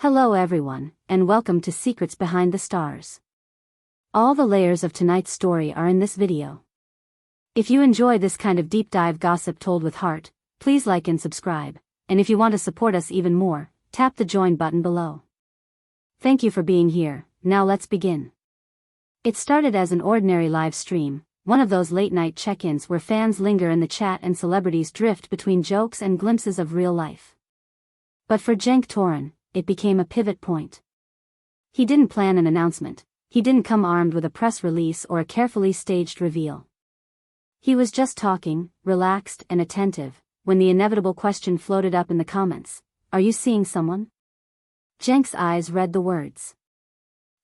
Hello everyone, and welcome to Secrets Behind the Stars. All the layers of tonight's story are in this video. If you enjoy this kind of deep dive gossip told with heart, please like and subscribe, and if you want to support us even more, tap the join button below. Thank you for being here. Now let's begin. It started as an ordinary live stream, one of those late-night check-ins where fans linger in the chat and celebrities drift between jokes and glimpses of real life. But for Cenk, it became a pivot point. He didn't plan an announcement, he didn't come armed with a press release or a carefully staged reveal. He was just talking, relaxed and attentive, when the inevitable question floated up in the comments: "Are you seeing someone?" Cenk's eyes read the words.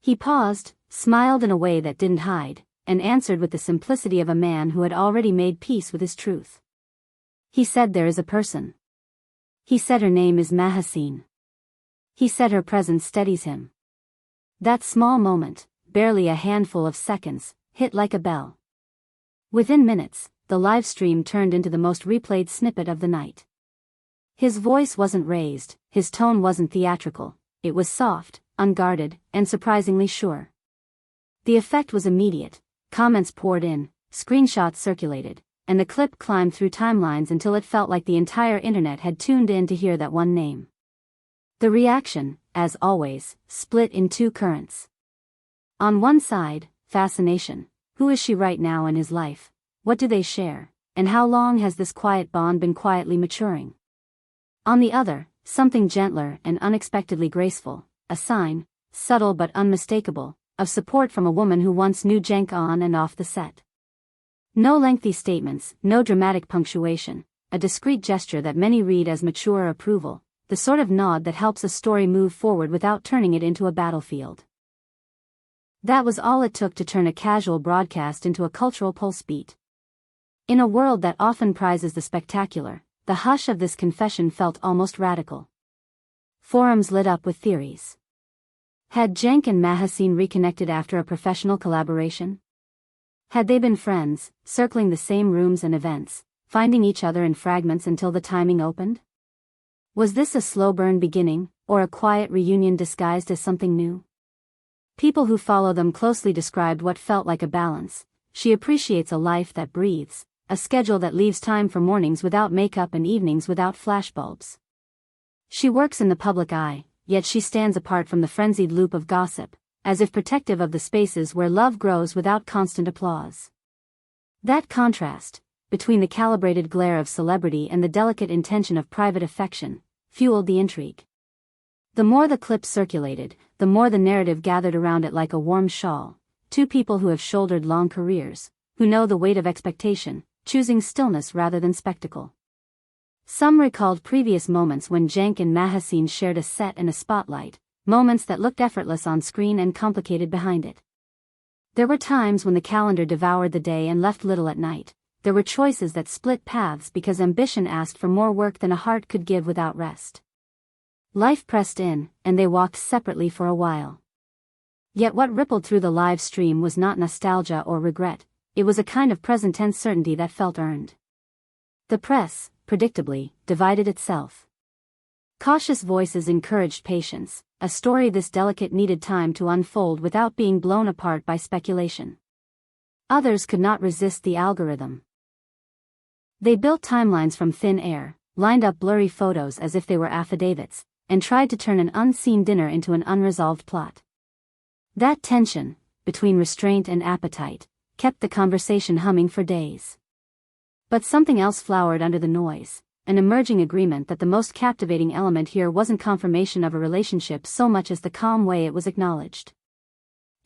He paused, smiled in a way that didn't hide, and answered with the simplicity of a man who had already made peace with his truth. He said, "There is a person." He said, "Her name is Mahassine." He said, "Her presence steadies him." That small moment, barely a handful of seconds, hit like a bell. Within minutes, the live stream turned into the most replayed snippet of the night. His voice wasn't raised, his tone wasn't theatrical, it was soft, unguarded, and surprisingly sure. The effect was immediate, comments poured in, screenshots circulated, and the clip climbed through timelines until it felt like the entire internet had tuned in to hear that one name. The reaction, as always, split in two currents. On one side, fascination. Who is she right now in his life? What do they share? And how long has this quiet bond been quietly maturing? On the other, something gentler and unexpectedly graceful, a sign, subtle but unmistakable, of support from a woman who once knew Cenk on and off the set. No lengthy statements, no dramatic punctuation, a discreet gesture that many read as mature approval, the sort of nod that helps a story move forward without turning it into a battlefield. That was all it took to turn a casual broadcast into a cultural pulse beat. In a world that often prizes the spectacular, the hush of this confession felt almost radical. Forums lit up with theories. Had Cenk and Mahassine reconnected after a professional collaboration? Had they been friends, circling the same rooms and events, finding each other in fragments until the timing opened? Was this a slow burn beginning, or a quiet reunion disguised as something new? People who follow them closely described what felt like a balance. She appreciates a life that breathes, a schedule that leaves time for mornings without makeup and evenings without flashbulbs. She works in the public eye, yet she stands apart from the frenzied loop of gossip, as if protective of the spaces where love grows without constant applause. That contrast, between the calibrated glare of celebrity and the delicate intention of private affection, fueled the intrigue. The more the clip circulated, the more the narrative gathered around it like a warm shawl. Two people who have shouldered long careers, who know the weight of expectation, choosing stillness rather than spectacle. Some recalled previous moments when Cenk and Mahassine shared a set and a spotlight, moments that looked effortless on screen and complicated behind it. There were times when the calendar devoured the day and left little at night. There were choices that split paths because ambition asked for more work than a heart could give without rest. Life pressed in, and they walked separately for a while. Yet what rippled through the live stream was not nostalgia or regret, it was a kind of present-tense certainty that felt earned. The press, predictably, divided itself. Cautious voices encouraged patience. A story this delicate needed time to unfold without being blown apart by speculation. Others could not resist the algorithm. They built timelines from thin air, lined up blurry photos as if they were affidavits, and tried to turn an unseen dinner into an unresolved plot. That tension, between restraint and appetite, kept the conversation humming for days. But something else flowered under the noise, an emerging agreement that the most captivating element here wasn't confirmation of a relationship so much as the calm way it was acknowledged.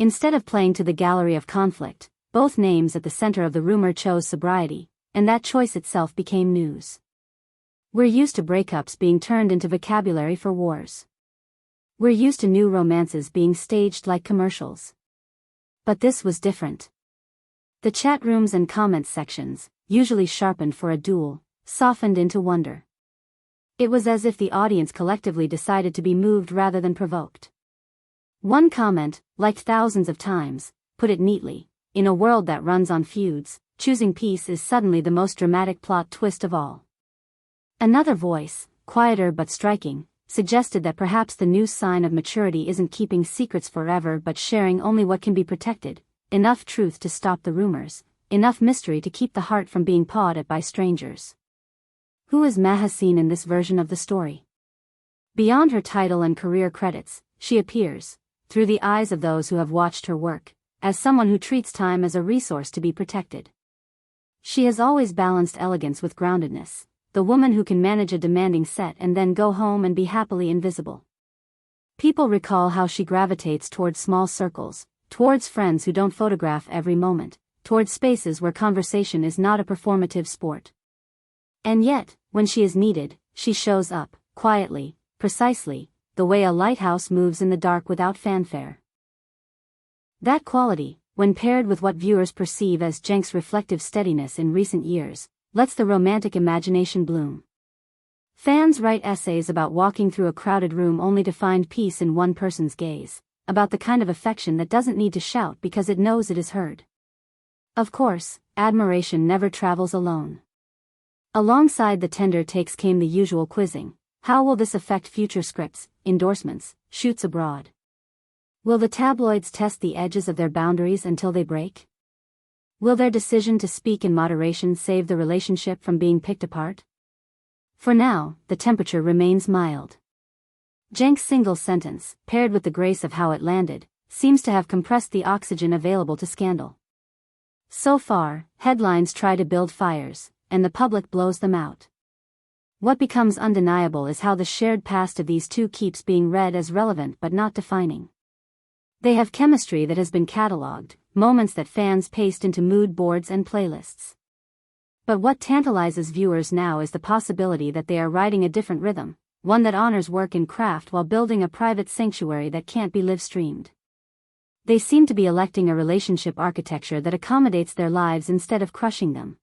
Instead of playing to the gallery of conflict, both names at the center of the rumor chose sobriety, and that choice itself became news. We're used to breakups being turned into vocabulary for wars. We're used to new romances being staged like commercials. But this was different. The chat rooms and comments sections, usually sharpened for a duel, softened into wonder. It was as if the audience collectively decided to be moved rather than provoked. One comment, liked thousands of times, put it neatly: in a world that runs on feuds, choosing peace is suddenly the most dramatic plot twist of all. Another voice, quieter but striking, suggested that perhaps the new sign of maturity isn't keeping secrets forever but sharing only what can be protected, enough truth to stop the rumors, enough mystery to keep the heart from being pawed at by strangers. Who is Mahassine in this version of the story? Beyond her title and career credits, she appears, through the eyes of those who have watched her work, as someone who treats time as a resource to be protected. She has always balanced elegance with groundedness, the woman who can manage a demanding set and then go home and be happily invisible. People recall how she gravitates towards small circles, towards friends who don't photograph every moment, towards spaces where conversation is not a performative sport. And yet, when she is needed, she shows up, quietly, precisely, the way a lighthouse moves in the dark without fanfare. That quality, when paired with what viewers perceive as Cenk's reflective steadiness in recent years, lets the romantic imagination bloom. Fans write essays about walking through a crowded room only to find peace in one person's gaze, about the kind of affection that doesn't need to shout because it knows it is heard. Of course, admiration never travels alone. Alongside the tender takes came the usual quizzing. How will this affect future scripts, endorsements, shoots abroad? Will the tabloids test the edges of their boundaries until they break? Will their decision to speak in moderation save the relationship from being picked apart? For now, the temperature remains mild. Cenk's single sentence, paired with the grace of how it landed, seems to have compressed the oxygen available to scandal. So far, headlines try to build fires, and the public blows them out. What becomes undeniable is how the shared past of these two keeps being read as relevant but not defining. They have chemistry that has been catalogued, moments that fans paste into mood boards and playlists. But what tantalizes viewers now is the possibility that they are riding a different rhythm, one that honors work and craft while building a private sanctuary that can't be live-streamed. They seem to be electing a relationship architecture that accommodates their lives instead of crushing them.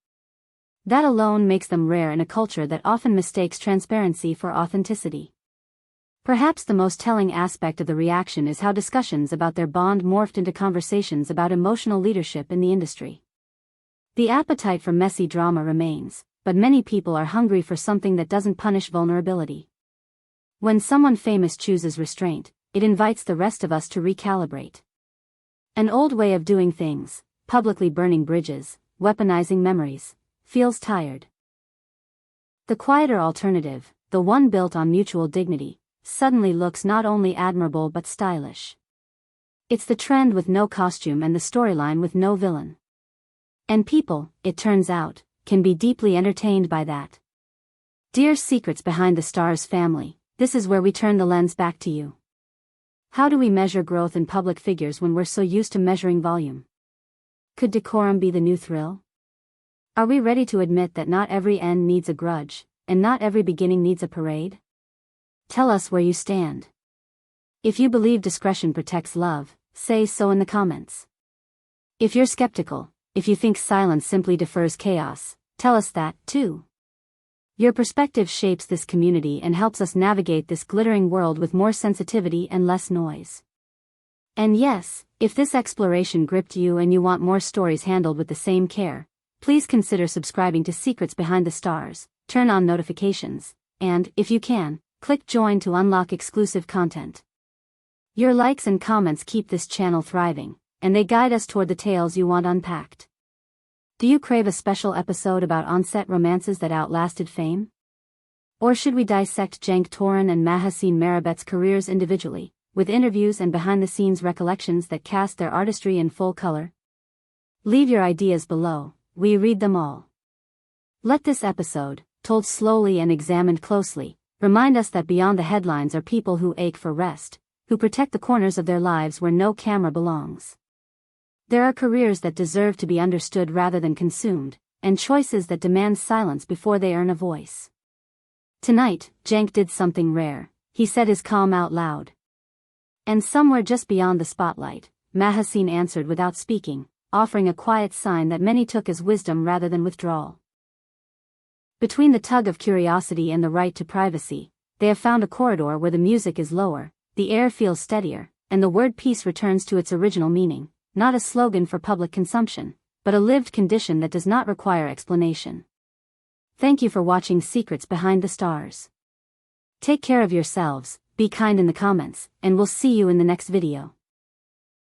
That alone makes them rare in a culture that often mistakes transparency for authenticity. Perhaps the most telling aspect of the reaction is how discussions about their bond morphed into conversations about emotional leadership in the industry. The appetite for messy drama remains, but many people are hungry for something that doesn't punish vulnerability. When someone famous chooses restraint, it invites the rest of us to recalibrate. An old way of doing things, publicly burning bridges, weaponizing memories, feels tired. The quieter alternative, the one built on mutual dignity, suddenly looks not only admirable but stylish. It's the trend with no costume and the storyline with no villain. And people, it turns out, can be deeply entertained by that. Dear Secrets Behind the Stars family, this is where we turn the lens back to you. How do we measure growth in public figures when we're so used to measuring volume? Could decorum be the new thrill? Are we ready to admit that not every end needs a grudge, and not every beginning needs a parade? Tell us where you stand. If you believe discretion protects love, say so in the comments. If you're skeptical, if you think silence simply defers chaos, tell us that, too. Your perspective shapes this community and helps us navigate this glittering world with more sensitivity and less noise. And yes, if this exploration gripped you and you want more stories handled with the same care, please consider subscribing to Secrets Behind the Stars, turn on notifications, and, if you can, click join to unlock exclusive content. Your likes and comments keep this channel thriving, and they guide us toward the tales you want unpacked. Do you crave a special episode about on-set romances that outlasted fame? Or should we dissect Cenk Toran and Mahassine Merabet's careers individually, with interviews and behind-the-scenes recollections that cast their artistry in full color? Leave your ideas below, we read them all. Let this episode, told slowly and examined closely, remind us that beyond the headlines are people who ache for rest, who protect the corners of their lives where no camera belongs. There are careers that deserve to be understood rather than consumed, and choices that demand silence before they earn a voice. Tonight, Cenk did something rare. He said his calm out loud. And somewhere just beyond the spotlight, Mahassine answered without speaking, offering a quiet sign that many took as wisdom rather than withdrawal. Between the tug of curiosity and the right to privacy, they have found a corridor where the music is lower, the air feels steadier, and the word peace returns to its original meaning, not a slogan for public consumption, but a lived condition that does not require explanation. Thank you for watching Secrets Behind the Stars. Take care of yourselves, be kind in the comments, and we'll see you in the next video.